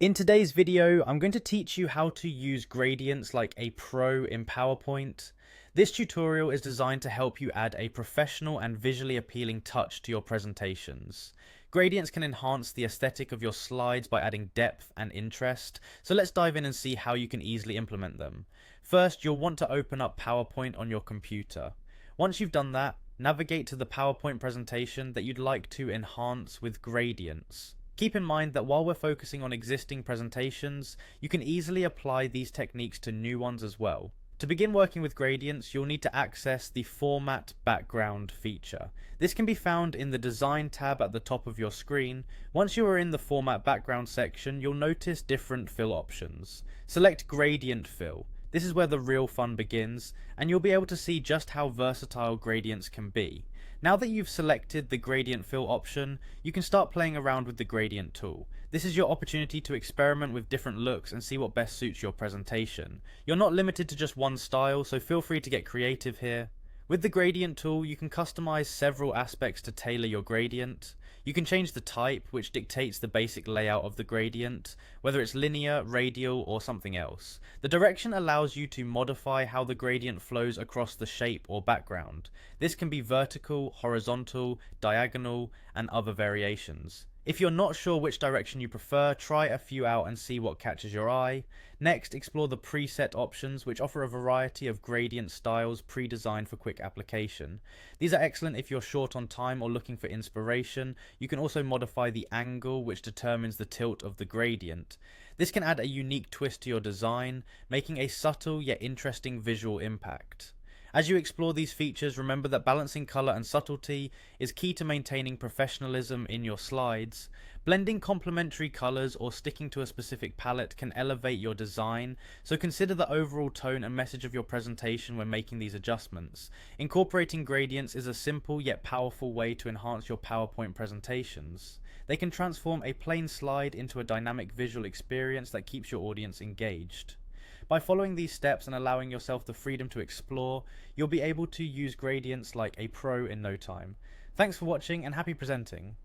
In today's video, I'm going to teach you how to use gradients like a pro in PowerPoint. This tutorial is designed to help you add a professional and visually appealing touch to your presentations. Gradients can enhance the aesthetic of your slides by adding depth and interest, so let's dive in and see how you can easily implement them. First, you'll want to open up PowerPoint on your computer. Once you've done that, navigate to the PowerPoint presentation that you'd like to enhance with gradients. Keep in mind that while we're focusing on existing presentations, you can easily apply these techniques to new ones as well. To begin working with gradients, you'll need to access the Format Background feature. This can be found in the Design tab at the top of your screen. Once you are in the Format Background section, you'll notice different fill options. Select Gradient Fill. This is where the real fun begins, and you'll be able to see just how versatile gradients can be. Now that you've selected the gradient fill option, you can start playing around with the gradient tool. This is your opportunity to experiment with different looks and see what best suits your presentation. You're not limited to just one style, so feel free to get creative here. With the gradient tool, you can customize several aspects to tailor your gradient. You can change the type, which dictates the basic layout of the gradient, whether it's linear, radial, or something else. The direction allows you to modify how the gradient flows across the shape or background. This can be vertical, horizontal, diagonal, and other variations. If you're not sure which direction you prefer, try a few out and see what catches your eye. Next, explore the preset options, which offer a variety of gradient styles pre-designed for quick application. These are excellent if you're short on time or looking for inspiration. You can also modify the angle, which determines the tilt of the gradient. This can add a unique twist to your design, making a subtle yet interesting visual impact. As you explore these features, remember that balancing color and subtlety is key to maintaining professionalism in your slides. Blending complementary colors or sticking to a specific palette can elevate your design, so consider the overall tone and message of your presentation when making these adjustments. Incorporating gradients is a simple yet powerful way to enhance your PowerPoint presentations. They can transform a plain slide into a dynamic visual experience that keeps your audience engaged. By following these steps and allowing yourself the freedom to explore, you'll be able to use gradients like a pro in no time. Thanks for watching and happy presenting!